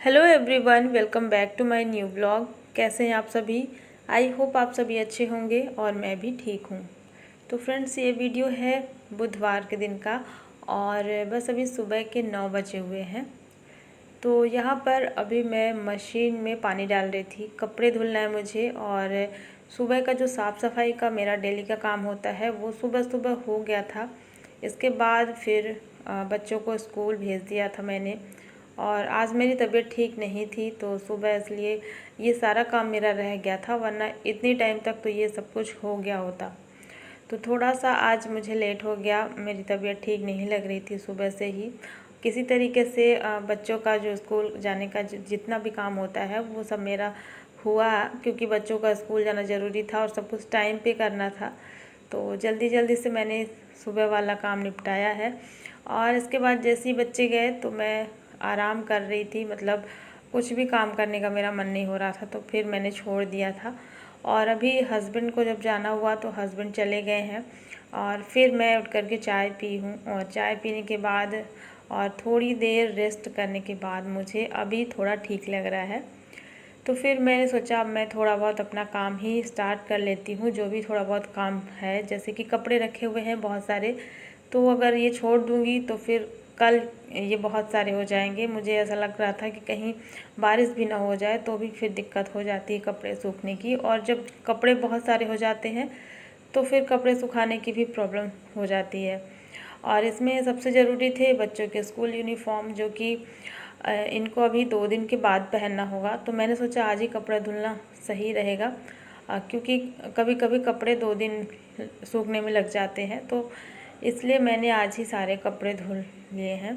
Hello everyone, welcome back to my new blog. कैसे हैं आप सभी? आई होप आप सभी अच्छे होंगे और मैं भी ठीक हूँ। तो फ्रेंड्स, ये वीडियो है बुधवार के दिन का और बस अभी सुबह के 9 बजे हुए हैं। तो यहाँ पर अभी मैं मशीन में पानी डाल रही थी। कपड़े धुलना है मुझे और सुबह का जो साफ़ सफाई का मेरा डेली का काम होता है वो सुबह सुबह हो गया था। इसके बाद फिर बच्चों को स्कूल भेज दिया था मैंने और आज मेरी तबीयत ठीक नहीं थी तो सुबह इसलिए ये सारा काम मेरा रह गया था, वरना इतनी टाइम तक तो ये सब कुछ हो गया होता। तो थोड़ा सा आज मुझे लेट हो गया, मेरी तबीयत ठीक नहीं लग रही थी सुबह से ही। किसी तरीके से बच्चों का जो स्कूल जाने का जितना भी काम होता है वो सब मेरा हुआ, क्योंकि बच्चों का स्कूल जाना ज़रूरी था और सब कुछ टाइम पे करना था। तो जल्दी जल्दी से मैंने सुबह वाला काम निपटाया है और इसके बाद जैसे ही बच्चे गए तो मैं आराम कर रही थी। मतलब कुछ भी काम करने का मेरा मन नहीं हो रहा था तो फिर मैंने छोड़ दिया था। और अभी हस्बैंड को जब जाना हुआ तो हस्बैंड चले गए हैं और फिर मैं उठ कर के चाय पी हूँ और चाय पीने के बाद और थोड़ी देर रेस्ट करने के बाद मुझे अभी थोड़ा ठीक लग रहा है। तो फिर मैंने सोचा अब मैं थोड़ा बहुत अपना काम ही स्टार्ट कर लेती हूँ, जो भी थोड़ा बहुत काम है। जैसे कि कपड़े रखे हुए हैं बहुत सारे, तो अगर ये छोड़ दूँगी तो फिर कल ये बहुत सारे हो जाएंगे। मुझे ऐसा लग रहा था कि कहीं बारिश भी ना हो जाए तो भी फिर दिक्कत हो जाती है कपड़े सूखने की, और जब कपड़े बहुत सारे हो जाते हैं तो फिर कपड़े सुखाने की भी प्रॉब्लम हो जाती है। और इसमें सबसे ज़रूरी थे बच्चों के स्कूल यूनिफॉर्म, जो कि इनको अभी 2 दिन के बाद पहनना होगा। तो मैंने सोचा आज ही कपड़ा धुलना सही रहेगा, क्योंकि कभी कभी कपड़े 2 दिन सूखने में लग जाते हैं, तो इसलिए मैंने आज ही सारे कपड़े धुल लिए हैं।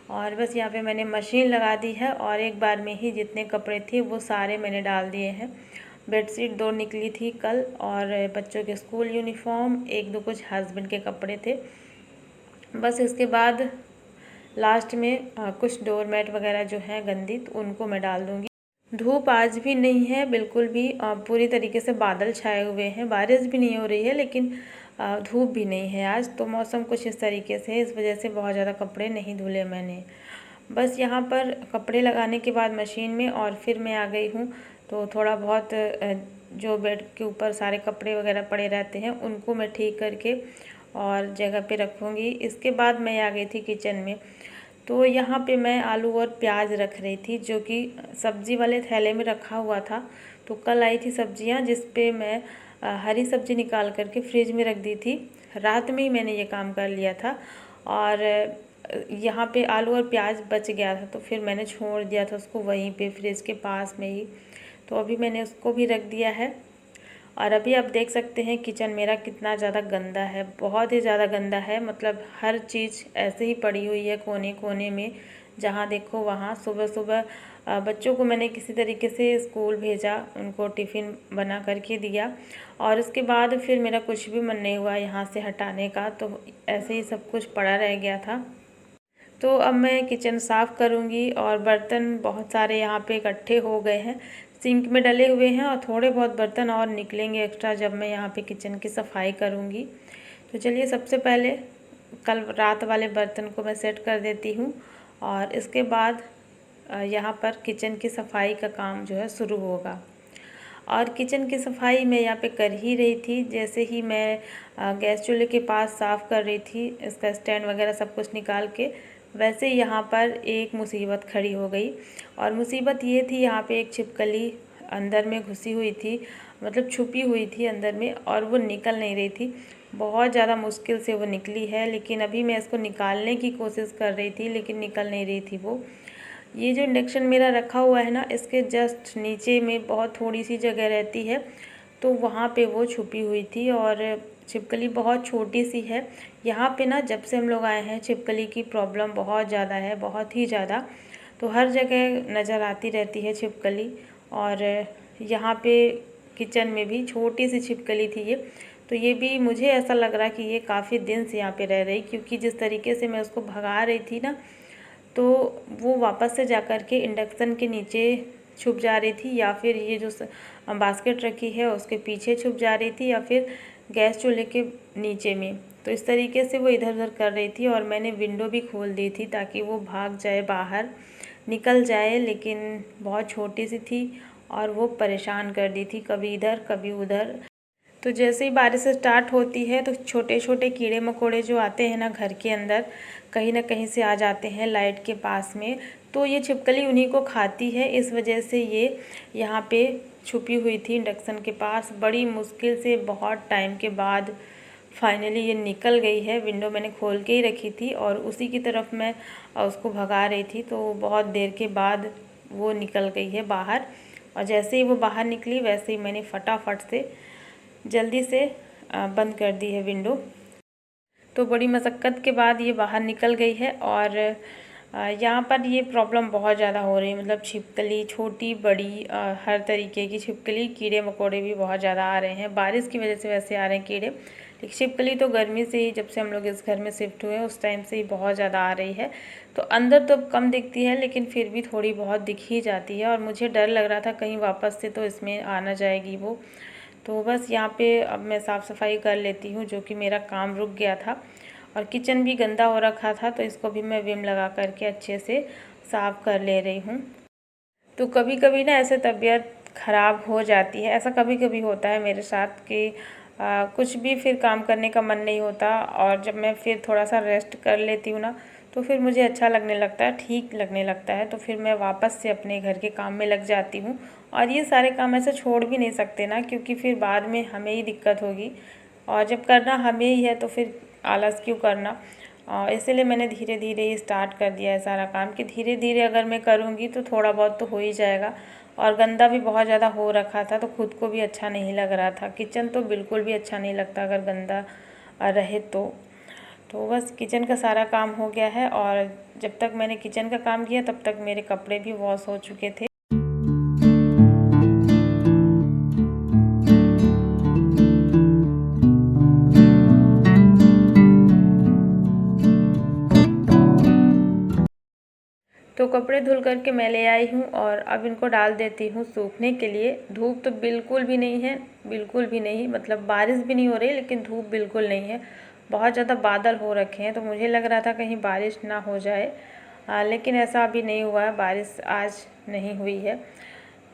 और बस यहाँ पे मैंने मशीन लगा दी है और एक बार में ही जितने कपड़े थे वो सारे मैंने डाल दिए हैं। बेडशीट 2 निकली थी कल और बच्चों के स्कूल यूनिफॉर्म, एक दो कुछ हस्बैंड के कपड़े थे। बस इसके बाद लास्ट में कुछ डोरमेट वगैरह जो हैं गंदी, तो उनको मैं डाल दूँगी। धूप आज भी नहीं है बिल्कुल भी, पूरी तरीके से बादल छाए हुए हैं, बारिश भी नहीं हो रही है लेकिन धूप भी नहीं है आज। तो मौसम कुछ इस तरीके से है, इस वजह से बहुत ज़्यादा कपड़े नहीं धुले मैंने। बस यहाँ पर कपड़े लगाने के बाद मशीन में और फिर मैं आ गई हूँ। तो थोड़ा बहुत जो बेड के ऊपर सारे कपड़े वगैरह पड़े रहते हैं उनको मैं ठीक करके और जगह पे रखूँगी। इसके बाद मैं आ गई थी किचन में। तो यहाँ पे मैं आलू और प्याज रख रही थी, जो कि सब्ज़ी वाले थैले में रखा हुआ था। तो कल आई थी सब्जियाँ, जिस पे मैं हरी सब्ज़ी निकाल करके फ्रिज में रख दी थी। रात में ही मैंने ये काम कर लिया था और यहाँ पे आलू और प्याज बच गया था तो फिर मैंने छोड़ दिया था उसको वहीं पे फ्रिज के पास में ही। तो अभी मैंने उसको भी रख दिया है। और अभी आप देख सकते हैं किचन मेरा कितना ज़्यादा गंदा है, बहुत ही ज़्यादा गंदा है। मतलब हर चीज़ ऐसे ही पड़ी हुई है कोने कोने में, जहाँ देखो वहाँ। सुबह सुबह बच्चों को मैंने किसी तरीके से स्कूल भेजा, उनको टिफ़िन बना करके दिया और उसके बाद फिर मेरा कुछ भी मन नहीं हुआ यहाँ से हटाने का, तो ऐसे ही सब कुछ पड़ा रह गया था। तो अब मैं किचन साफ़ करूँगी और बर्तन बहुत सारे यहाँ पे इकट्ठे हो गए हैं, सिंक में डले हुए हैं और थोड़े बहुत बर्तन और निकलेंगे एक्स्ट्रा जब मैं यहाँ पे किचन की सफाई करूँगी। तो चलिए सबसे पहले कल रात वाले बर्तन को मैं सेट कर देती हूँ और इसके बाद यहाँ पर किचन की सफाई का काम जो है शुरू होगा। और किचन की सफाई मैं यहाँ पे कर ही रही थी। जैसे ही मैं गैस चूल्हे के पास साफ़ कर रही थी, इसका स्टैंड वगैरह सब कुछ निकाल के, वैसे यहाँ पर एक मुसीबत खड़ी हो गई। और मुसीबत ये थी, यहाँ पे एक छिपकली अंदर में घुसी हुई थी, मतलब छुपी हुई थी अंदर में, और वो निकल नहीं रही थी। बहुत ज़्यादा मुश्किल से वो निकली है, लेकिन अभी मैं इसको निकालने की कोशिश कर रही थी लेकिन निकल नहीं रही थी वो। ये जो इंडक्शन मेरा रखा हुआ है ना, इसके जस्ट नीचे में बहुत थोड़ी सी जगह रहती है, तो वहाँ पे वो छुपी हुई थी और छिपकली बहुत छोटी सी है। यहाँ पे ना जब से हम लोग आए हैं छिपकली की प्रॉब्लम बहुत ज़्यादा है, बहुत ही ज़्यादा। तो हर जगह नज़र आती रहती है छिपकली, और यहाँ पे किचन में भी छोटी सी छिपकली थी ये। तो ये भी मुझे ऐसा लग रहा कि ये काफ़ी दिन से यहाँ पे रह रही, क्योंकि जिस तरीके से मैं उसको भगा रही थी ना, तो वो वापस से जाकर के इंडक्शन के नीचे छुप जा रही थी, या फिर ये जो बास्केट रखी है उसके पीछे छुप जा रही थी, या फिर गैस चूल्हे के नीचे में। तो इस तरीके से वो इधर उधर कर रही थी और मैंने विंडो भी खोल दी थी ताकि वो भाग जाए बाहर, निकल जाए, लेकिन बहुत छोटी सी थी और वो परेशान कर दी थी, कभी इधर कभी उधर। तो जैसे ही बारिश स्टार्ट होती है तो छोटे छोटे कीड़े मकोड़े जो आते हैं ना घर के अंदर, कहीं ना कहीं से आ जाते हैं लाइट के पास में, तो ये छिपकली उन्हीं को खाती है। इस वजह से ये यहाँ पे छुपी हुई थी इंडक्शन के पास। बड़ी मुश्किल से बहुत टाइम के बाद फाइनली ये निकल गई है। विंडो मैंने खोल के ही रखी थी और उसी की तरफ मैं उसको भगा रही थी, तो बहुत देर के बाद वो निकल गई है बाहर। और जैसे ही वो बाहर निकली वैसे ही मैंने फटाफट से जल्दी से बंद कर दी है विंडो। तो बड़ी मशक्क़त के बाद ये बाहर निकल गई है। और यहाँ पर ये प्रॉब्लम बहुत ज़्यादा हो रही है, मतलब छिपकली छोटी बड़ी हर तरीके की छिपकली, कीड़े मकोड़े भी बहुत ज़्यादा आ रहे हैं। बारिश की वजह से वैसे आ रहे हैं कीड़े, लेकिन छिपकली तो गर्मी से ही, जब से हम लोग इस घर में शिफ्ट हुए उस टाइम से ही बहुत ज़्यादा आ रही है। तो अंदर तो कम दिखती है लेकिन फिर भी थोड़ी बहुत दिख ही जाती है। और मुझे डर लग रहा था कहीं वापस से तो इसमें आ ना जाएगी वो। तो बस यहाँ पे अब मैं साफ़ सफाई कर लेती हूँ, जो कि मेरा काम रुक गया था। और किचन भी गंदा हो रखा था, तो इसको भी मैं विम लगा करके अच्छे से साफ़ कर ले रही हूँ। तो कभी कभी ना ऐसे तबीयत ख़राब हो जाती है, ऐसा कभी कभी होता है मेरे साथ कि कुछ भी फिर काम करने का मन नहीं होता, और जब मैं फिर थोड़ा सा रेस्ट कर लेती हूँ ना तो फिर मुझे अच्छा लगने लगता है, ठीक लगने लगता है। तो फिर मैं वापस से अपने घर के काम में लग जाती हूँ। और ये सारे काम ऐसे छोड़ भी नहीं सकते ना, क्योंकि फिर बाद में हमें ही दिक्कत होगी, और जब करना हमें ही है तो फिर आलस क्यों करना। इसीलिए मैंने धीरे धीरे ही स्टार्ट कर दिया है सारा काम, कि धीरे धीरे अगर मैं करूँगी तो थोड़ा बहुत तो हो ही जाएगा। और गंदा भी बहुत ज़्यादा हो रखा था, तो खुद को भी अच्छा नहीं लग रहा था। किचन तो बिल्कुल भी अच्छा नहीं लगता अगर गंदा रहे तो बस किचन का सारा काम हो गया है। और जब तक मैंने किचन का काम किया तब तक मेरे कपड़े भी वॉश हो चुके थे। तो कपड़े धुल करके मैं ले आई हूँ और अब इनको डाल देती हूँ सूखने के लिए। धूप तो बिल्कुल भी नहीं है, बिल्कुल भी नहीं, मतलब बारिश भी नहीं हो रही लेकिन धूप बिल्कुल नहीं है। बहुत ज़्यादा बादल हो रखे हैं, तो मुझे लग रहा था कहीं बारिश ना हो जाए, लेकिन ऐसा अभी नहीं हुआ है, बारिश आज नहीं हुई है।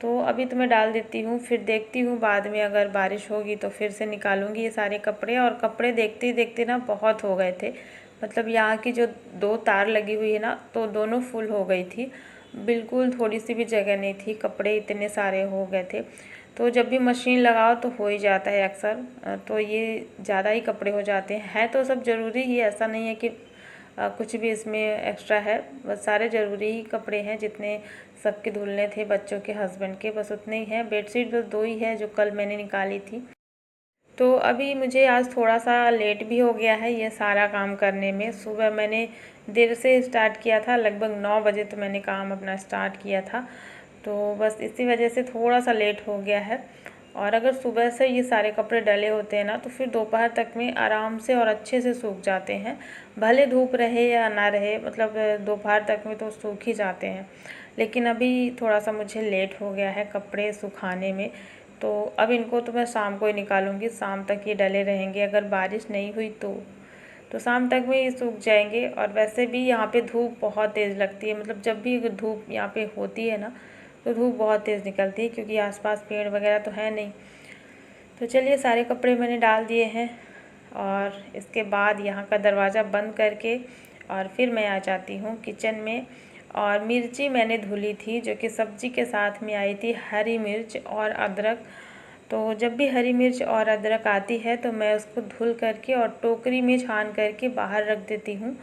तो अभी तो मैं डाल देती हूँ, फिर देखती हूँ बाद में अगर बारिश होगी तो फिर से निकालूंगी ये सारे कपड़े। और कपड़े देखते ही देखते ना बहुत हो गए थे, मतलब यहाँ की जो 2 तार लगी हुई है ना, तो दोनों फुल हो गई थी, बिल्कुल थोड़ी सी भी जगह नहीं थी, कपड़े इतने सारे हो गए थे। तो जब भी मशीन लगाओ तो हो ही जाता है अक्सर, तो ये ज़्यादा ही कपड़े हो जाते हैं। है तो सब ज़रूरी ही, ऐसा नहीं है कि कुछ भी इसमें एक्स्ट्रा है, बस सारे ज़रूरी ही कपड़े हैं, जितने सबके धुलने थे, बच्चों के, हस्बैंड के, बस उतने ही हैं। बेडशीट बस 2 ही है जो कल मैंने निकाली थी। तो अभी मुझे आज थोड़ा सा लेट भी हो गया है ये सारा काम करने में। सुबह मैंने देर से स्टार्ट किया था, लगभग 9 बजे तो मैंने काम अपना स्टार्ट किया था, तो बस इसी वजह से थोड़ा सा लेट हो गया है। और अगर सुबह से ये सारे कपड़े डले होते हैं ना तो फिर दोपहर तक में आराम से और अच्छे से सूख जाते हैं, भले धूप रहे या ना रहे, मतलब दोपहर तक में तो सूख ही जाते हैं। लेकिन अभी थोड़ा सा मुझे लेट हो गया है कपड़े सुखाने में, तो अब इनको तो मैं शाम को ही निकालूंगी, शाम तक ये डले रहेंगे। अगर बारिश नहीं हुई तो शाम तक में ये सूख जाएंगे। और वैसे भी यहाँ पे धूप बहुत तेज़ लगती है, मतलब जब भी धूप यहाँ पे होती है ना तो धूप बहुत तेज़ निकलती है, क्योंकि आसपास पेड़ वगैरह तो है नहीं। तो चलिए सारे कपड़े मैंने डाल दिए हैं, और इसके बाद यहाँ का दरवाज़ा बंद करके और फिर मैं आ जाती हूँ किचन में। और मिर्ची मैंने धुली थी, जो कि सब्ज़ी के साथ में आई थी, हरी मिर्च और अदरक। तो जब भी हरी मिर्च और अदरक आती है तो मैं उसको धुल करके और टोकरी में छान करके बाहर रख देती हूँ,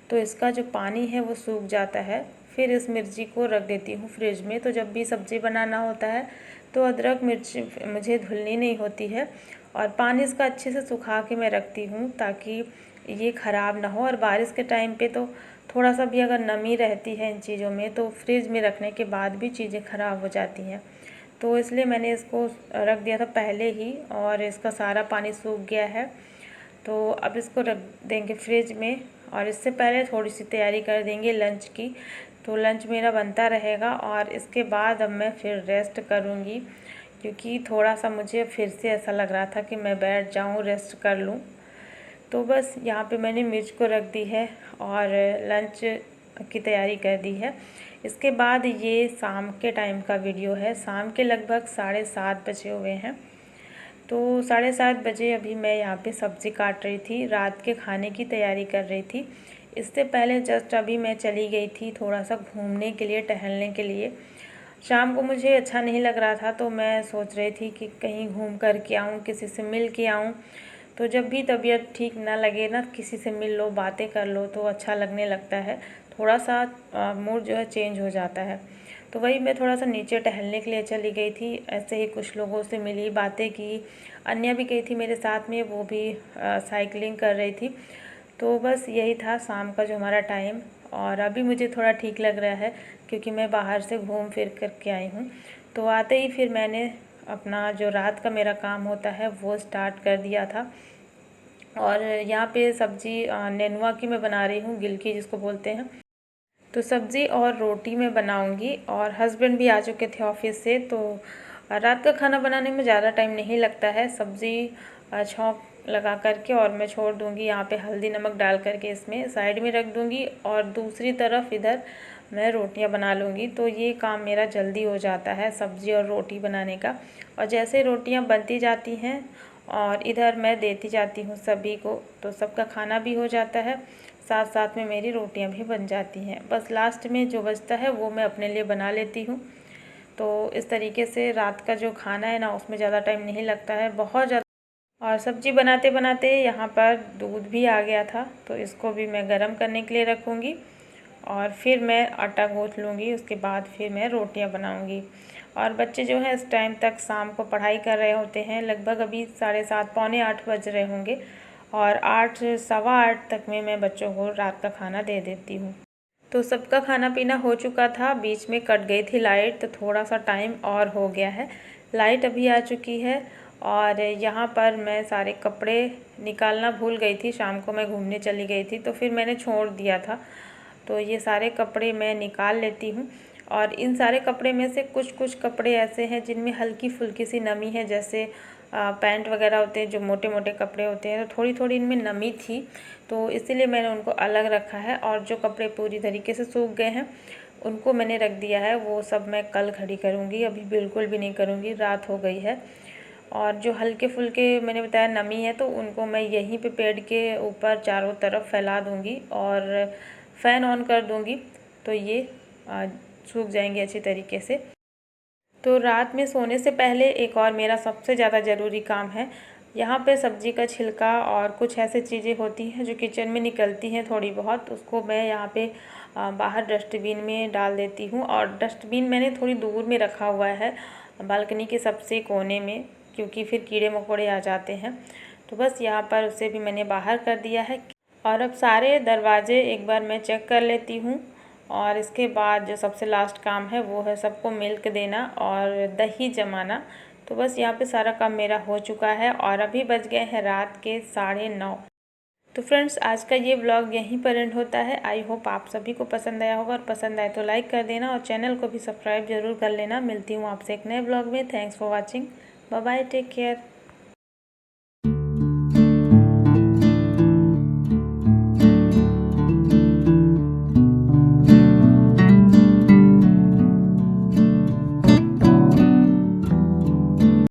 तो इसका जो पानी है वो सूख जाता है। फिर इस मिर्ची को रख देती हूँ फ्रिज में, तो जब भी सब्ज़ी बनाना होता है तो अदरक मिर्च मुझे धुलनी नहीं होती है। और पानी इसका अच्छे से सुखा के मैं रखती हूँ ताकि ये ख़राब ना हो। और बारिश के टाइम पे तो थोड़ा सा भी अगर नमी रहती है इन चीज़ों में तो फ्रिज में रखने के बाद भी चीज़ें ख़राब हो जाती हैं। तो इसलिए मैंने इसको रख दिया था पहले ही, और इसका सारा पानी सूख गया है। तो अब इसको रख देंगे फ्रिज में, और इससे पहले थोड़ी सी तैयारी कर देंगे लंच की। तो लंच मेरा बनता रहेगा और इसके बाद अब मैं फिर रेस्ट करूँगी, क्योंकि थोड़ा सा मुझे फिर से ऐसा लग रहा था कि मैं बैठ जाऊँ, रेस्ट कर लूँ। तो बस यहाँ पे मैंने मिर्च को रख दी है और लंच की तैयारी कर दी है। इसके बाद ये शाम के टाइम का वीडियो है। शाम के लगभग 7:30 बजे हुए हैं। तो 7:30 बजे अभी मैं यहाँ पे सब्ज़ी काट रही थी, रात के खाने की तैयारी कर रही थी। इससे पहले जस्ट अभी मैं चली गई थी थोड़ा सा घूमने के लिए, टहलने के लिए। शाम को मुझे अच्छा नहीं लग रहा था, तो मैं सोच रही थी कि कहीं घूम कर के आऊँ, किसी से मिल के आऊँ। तो जब भी तबीयत ठीक ना लगे ना, किसी से मिल लो, बातें कर लो तो अच्छा लगने लगता है, थोड़ा सा मूड जो है चेंज हो जाता है। तो वही मैं थोड़ा सा नीचे टहलने के लिए चली गई थी। ऐसे ही कुछ लोगों से मिली, बातें की। अन्या भी गई थी मेरे साथ में, वो भी साइकिलिंग कर रही थी। तो बस यही था शाम का जो हमारा टाइम। और अभी मुझे थोड़ा ठीक लग रहा है क्योंकि मैं बाहर से घूम फिर कर के आई हूँ। तो आते ही फिर मैंने अपना जो रात का मेरा काम होता है वो स्टार्ट कर दिया था। और यहाँ पे सब्ज़ी नेनुआ की मैं बना रही हूँ, गिलकी जिसको बोलते हैं। तो सब्ज़ी और रोटी मैं बनाऊँगी। और हस्बैंड भी आ चुके थे ऑफिस से, तो रात का खाना बनाने में ज़्यादा टाइम नहीं लगता है। सब्ज़ी छौंक लगा करके और मैं छोड़ दूँगी यहाँ पे, हल्दी नमक डाल करके इसमें साइड में रख दूँगी। और दूसरी तरफ इधर मैं रोटियाँ बना लूँगी। तो ये काम मेरा जल्दी हो जाता है, सब्ज़ी और रोटी बनाने का। और जैसे रोटियाँ बनती जाती हैं और इधर मैं देती जाती हूँ सभी को, तो सबका खाना भी हो जाता है, साथ साथ में मेरी रोटियां भी बन जाती हैं। बस लास्ट में जो बचता है वो मैं अपने लिए बना लेती हूँ। तो इस तरीके से रात का जो खाना है ना, उसमें ज़्यादा टाइम नहीं लगता है, बहुत ज़्यादा। और सब्ज़ी बनाते बनाते यहाँ पर दूध भी आ गया था, तो इसको भी मैं गर्म करने के लिए रखूँगी। और फिर मैं आटा गूँथ लूँगी, उसके बाद फिर मैं रोटियां बनाऊँगी। और बच्चे जो हैं इस टाइम तक शाम को पढ़ाई कर रहे होते हैं, लगभग अभी 7:30 पौने 8 बज रहे होंगे। और 8 सवा 8 तक में मैं बच्चों को रात का खाना दे देती हूँ। तो सबका खाना पीना हो चुका था, बीच में कट गई थी लाइट, तो थोड़ा सा टाइम और हो गया है। लाइट अभी आ चुकी है। और यहाँ पर मैं सारे कपड़े निकालना भूल गई थी, शाम को मैं घूमने चली गई थी तो फिर मैंने छोड़ दिया था। तो ये सारे कपड़े मैं निकाल लेती हूँ। और इन सारे कपड़े में से कुछ कुछ कपड़े ऐसे हैं जिनमें हल्की फुल्की सी नमी है, जैसे पैंट वगैरह होते हैं, जो मोटे मोटे कपड़े होते हैं, तो थोड़ी थोड़ी इनमें नमी थी, तो इसीलिए मैंने उनको अलग रखा है। और जो कपड़े पूरी तरीके से सूख गए हैं उनको मैंने रख दिया है, वो सब मैं कल खड़ी करूँगी, अभी बिल्कुल भी नहीं करूँगी, रात हो गई है। और जो हल्के फुल्के मैंने बताया नमी है, तो उनको मैं यहीं पे पेड़ के ऊपर चारों तरफ फैला दूँगी और फ़ैन ऑन कर दूँगी, तो ये सूख जाएंगे अच्छी तरीके से। तो रात में सोने से पहले एक और मेरा सबसे ज़्यादा ज़रूरी काम है। यहाँ पे सब्ज़ी का छिलका और कुछ ऐसी चीज़ें होती हैं जो किचन में निकलती हैं थोड़ी बहुत, उसको मैं यहाँ पे बाहर डस्टबिन में डाल देती हूँ। और डस्टबिन मैंने थोड़ी दूर में रखा हुआ है, बालकनी के सबसे कोने में, क्योंकि फिर कीड़े मकोड़े आ जाते हैं। तो बस यहाँ पर उसे भी मैंने बाहर कर दिया है। और अब सारे दरवाजे एक बार मैं चेक कर लेती हूँ। और इसके बाद जो सबसे लास्ट काम है वो है सबको मिल्क देना और दही जमाना। तो बस यहाँ पे सारा काम मेरा हो चुका है और अभी बज गए हैं रात के 9:30। तो फ्रेंड्स, आज का ये व्लॉग यहीं पर एंड होता है। आई होप आप सभी को पसंद आया होगा, और पसंद आए तो लाइक कर देना और चैनल को भी सब्सक्राइब जरूर कर लेना। मिलती हूँ आपसे एक नए व्लॉग में। Thanks for watching. Bye bye, take care.